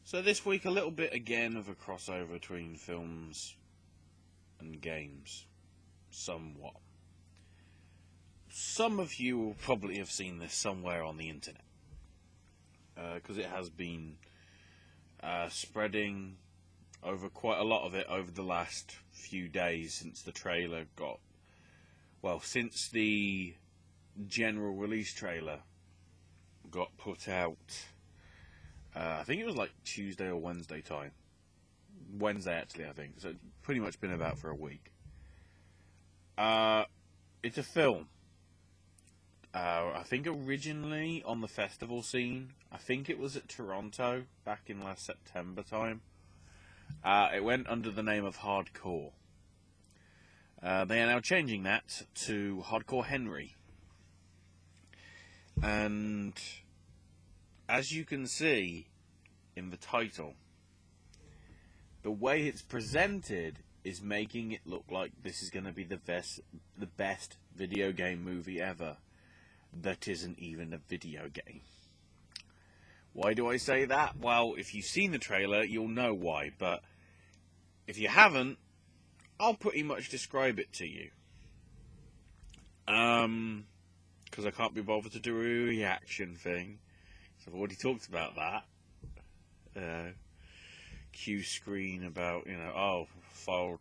So this week, a little bit again of a crossover between films and games, somewhat. Some of you will probably have seen this somewhere on the internet, because it has been spreading over quite a lot of it over the last few days since the trailer since the general release trailer got put out. I think it was like Tuesday or Wednesday time. Wednesday, actually, I think. So it's pretty much been about for a week. It's a film. I think originally on the festival scene. I think it was at Toronto back in last September time. It went under the name of Hardcore. They are now changing that to Hardcore Henry. And as you can see in the title, the way it's presented is making it look like this is going to be the best video game movie ever that isn't even a video game. Why do I say that? Well, if you've seen the trailer, you'll know why, but if you haven't, I'll pretty much describe it to you. Because I can't be bothered to do a reaction thing. So I've already talked about that. Cue screen about, filed.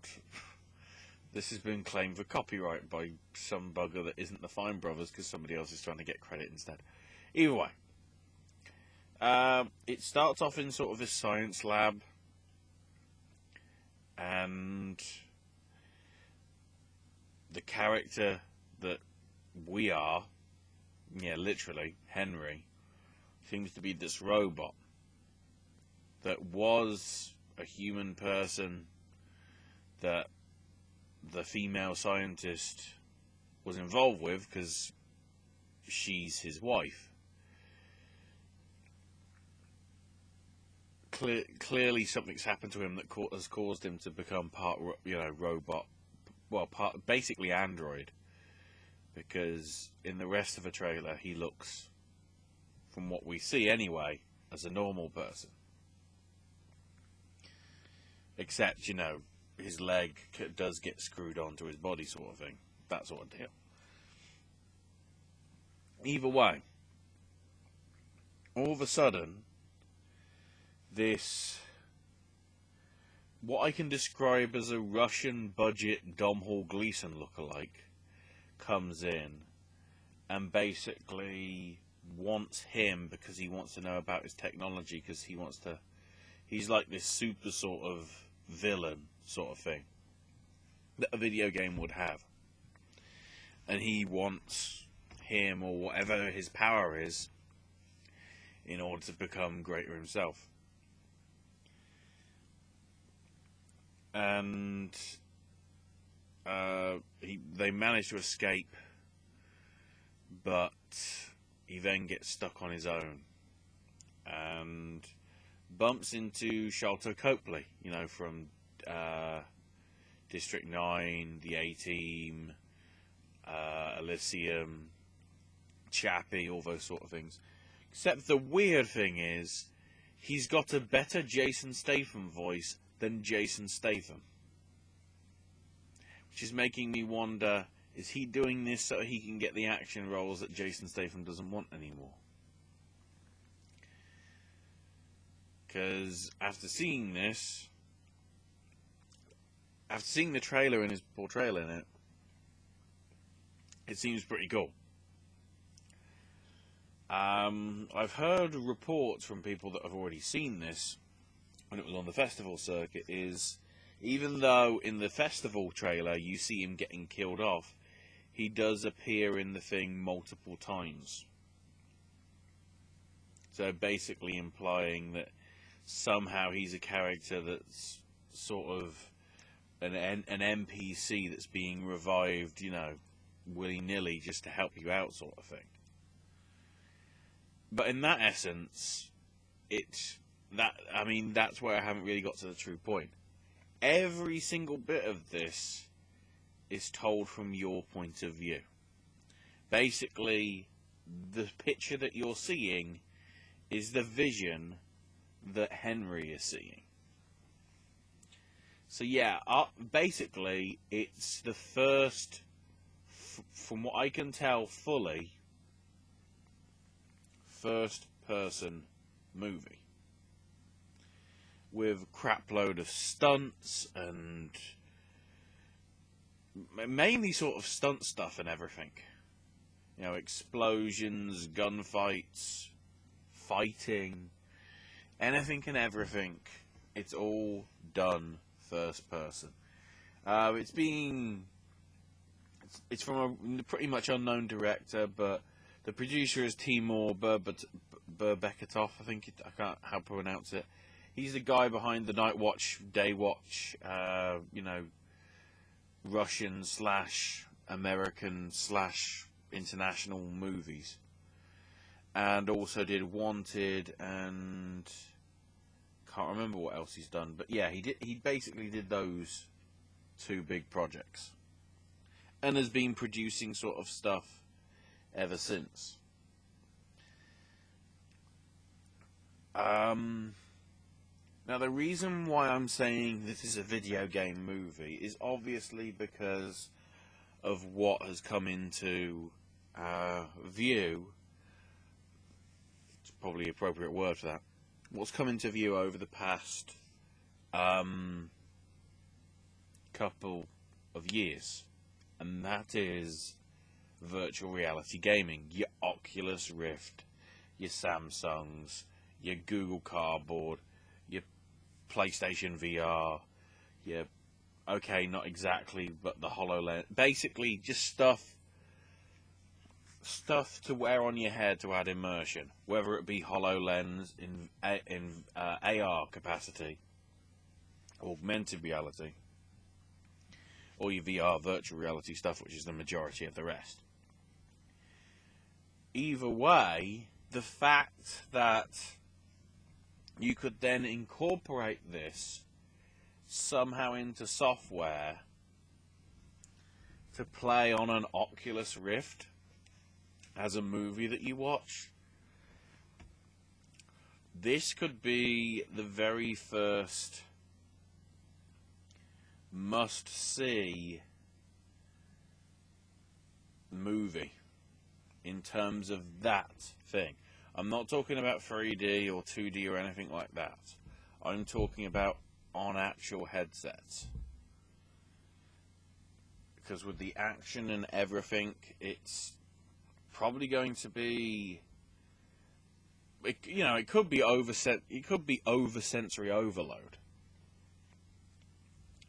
This has been claimed for copyright by some bugger that isn't the Fine Brothers because somebody else is trying to get credit instead. Either way. It starts off in sort of a science lab. And the character that we are, literally, Henry, seems to be this robot that was a human person that the female scientist was involved with because she's his wife. Clearly something's happened to him that has caused him to become part, robot, basically android, because in the rest of the trailer he looks, from what we see anyway, as a normal person. Except, his leg does get screwed onto his body sort of thing. That sort of deal. Either way, all of a sudden, what I can describe as a Russian budget Domhnall Gleeson lookalike comes in and basically wants him because he wants to know about his technology, because he's like this super sort of villain sort of thing that a video game would have, and he wants him or whatever his power is in order to become greater himself. And they manage to escape, but he then gets stuck on his own and bumps into Sharlto Copley, from District 9, the A-Team, Elysium, Chappie, all those sort of things. Except the weird thing is, he's got a better Jason Statham voice than Jason Statham. Which is making me wonder, is he doing this so he can get the action roles that Jason Statham doesn't want anymore? Because after seeing the trailer and his portrayal in it, it seems pretty cool. I've heard reports from people that have already seen this when it was on the festival circuit, is even though in the festival trailer you see him getting killed off, he does appear in the thing multiple times. So basically implying that somehow he's a character that's sort of an NPC that's being revived, willy-nilly just to help you out sort of thing. But in that essence, that's where I haven't really got to the true point. Every single bit of this is told from your point of view. Basically, the picture that you're seeing is the vision that Henry is seeing. So yeah, basically it's the first, from what I can tell fully, first person movie with a crap load of stunts and mainly sort of stunt stuff and everything. You know, explosions, gunfights, fighting, anything and everything. It's all done first person. It's from a pretty much unknown director, but the producer is Timur Berbeketov. I can't how to pronounce it. He's the guy behind the Night Watch, Day Watch, Russian / American / international movies, and also did Wanted, and can't remember what else he's done. But yeah, he basically did those two big projects, and has been producing sort of stuff ever since. Now, the reason why I'm saying this is a video game movie is obviously because of what has come into view. It's probably an appropriate word for that. What's come into view over the past couple of years, and that is virtual reality gaming. Your Oculus Rift, your Samsungs, your Google Cardboard, your PlayStation VR, your, okay, not exactly, but the HoloLens. Basically, just stuff to wear on your head to add immersion, whether it be HoloLens in AR capacity, augmented reality, or your VR virtual reality stuff, which is the majority of the rest. Either way, the fact that you could then incorporate this somehow into software to play on an Oculus Rift as a movie that you watch, this could be the very first must-see movie in terms of that thing. I'm not talking about 3D or 2D or anything like that. I'm talking about on actual headsets. Because with the action and everything, it's probably going to be, it could be over sensory overload.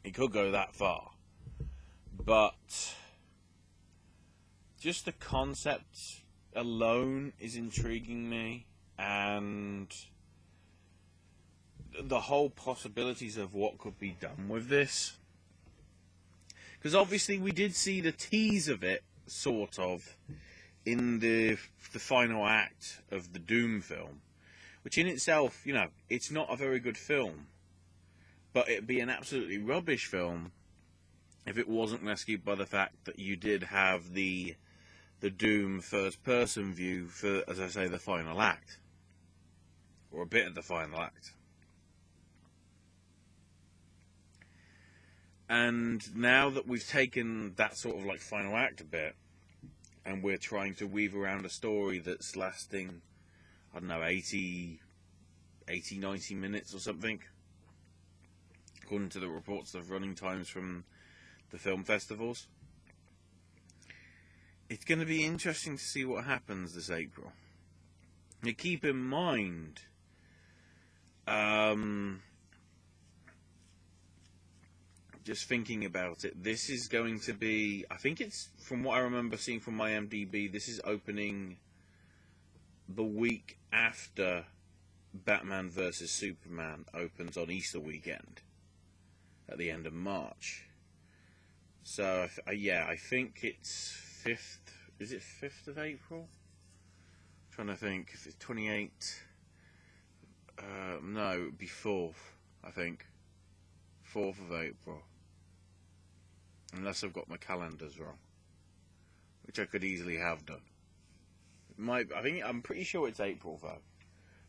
It could go that far. But just the concept alone is intriguing me, and the whole possibilities of what could be done with this. Because obviously we did see the tease of it, sort of, in the final act of the Doom film, which in itself, it's not a very good film, but it'd be an absolutely rubbish film if it wasn't rescued by the fact that you did have the Doom first-person view for, as I say, the final act, or a bit of the final act. And now that we've taken that sort of like final act a bit, and we're trying to weave around a story that's lasting, 80, 90 minutes or something, according to the reports of running times from the film festivals. It's going to be interesting to see what happens this April. Now, keep in mind, just thinking about it, this is going to be, I think it's, from what I remember seeing from my IMDb, this is opening the week after Batman vs. Superman opens on Easter weekend, at the end of March. So, I think it's 5th, is it 5th of April? I'm trying to think, if it's 28th, no, it would be 4th, I think. 4th of April. Unless I've got my calendars wrong, which I could easily have done. I'm pretty sure it's April though.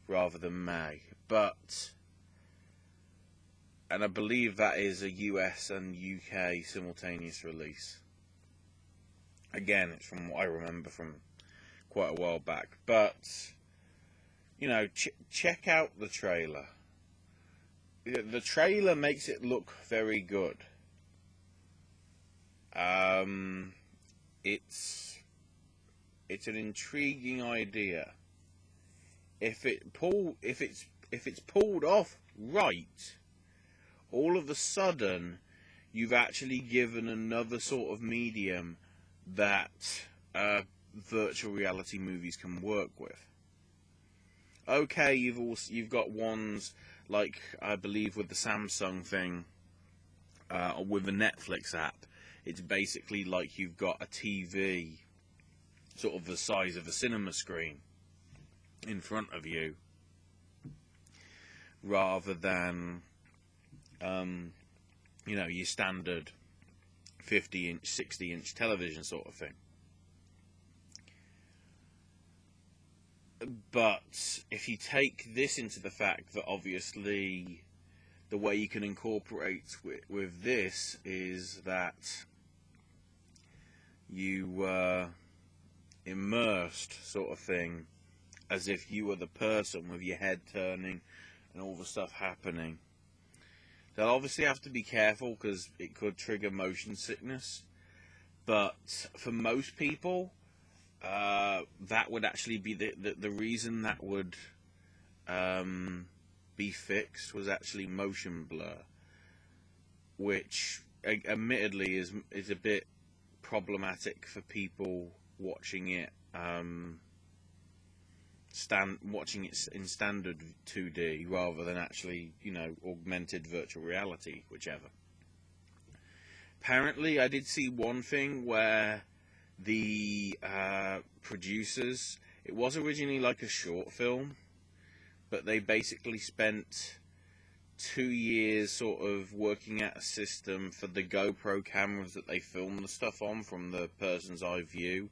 rather than may. But, and I believe that is a US and UK simultaneous release. Again, it's from what I remember from quite a while back. But, you know, check out the trailer. The trailer makes it look very good. It's an intriguing idea. If it's pulled off right, all of a sudden you've actually given another sort of medium that virtual reality movies can work with. Okay, you've got ones like, I believe, with the Samsung thing, or with the Netflix app. It's basically like you've got a TV, sort of the size of a cinema screen, in front of you, rather than, you know, your standard 50-inch, 60-inch television sort of thing. But if you take this into the fact that obviously the way you can incorporate with this is that you immersed sort of thing, as if you were the person with your head turning and all the stuff happening. They'll obviously have to be careful because it could trigger motion sickness, but for most people, that would actually be the reason that would be fixed was actually motion blur, which admittedly is a bit problematic for people watching it watching it in standard 2D rather than actually, you know, augmented virtual reality, whichever. Apparently, I did see one thing where the producers, it was originally like a short film, but they basically spent 2 years sort of working out a system for the GoPro cameras that they filmed the stuff on from the person's eye view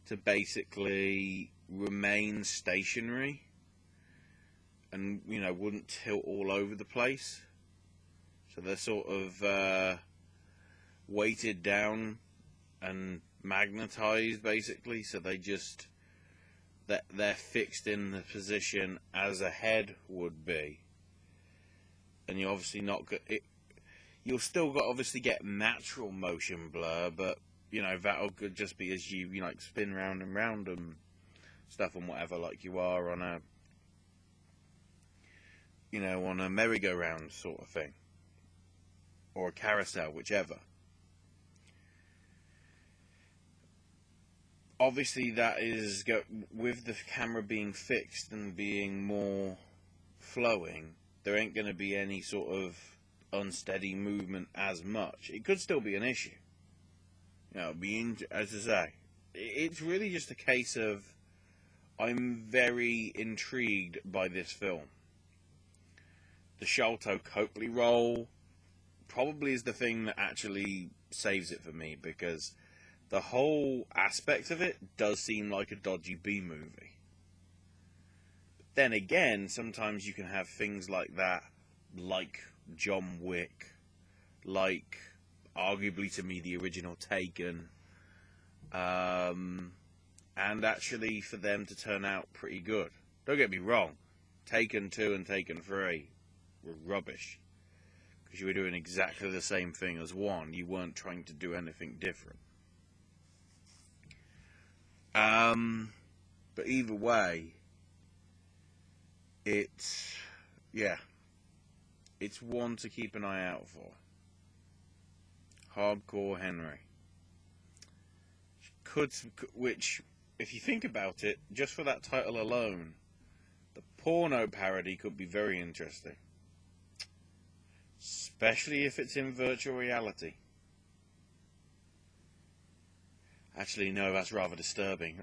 to basically remain stationary and, you know, wouldn't tilt all over the place. So they're sort of weighted down and magnetized basically, so they're fixed in the position as a head would be. And you're obviously not it. You'll still obviously get natural motion blur, but you know that'll just be as you like spin round and round and stuff and whatever, like you are on a, you know, on a merry-go-round sort of thing, or a carousel, whichever. Obviously, that is with the camera being fixed and being more flowing. There ain't going to be any sort of unsteady movement as much. It could still be an issue. You know, as I say, it's really just a case of I'm very intrigued by this film. The Sharlto Copley role probably is the thing that actually saves it for me, because the whole aspect of it does seem like a dodgy B-movie. Then again, sometimes you can have things like that, like John Wick, like, arguably to me, the original Taken, and actually for them to turn out pretty good. Don't get me wrong, Taken 2 and Taken 3 were rubbish, because you were doing exactly the same thing as 1. You weren't trying to do anything different. But either way, it's one to keep an eye out for. Hardcore Henry. Which, if you think about it, just for that title alone, the porno parody could be very interesting. Especially if it's in virtual reality. Actually, no, that's rather disturbing.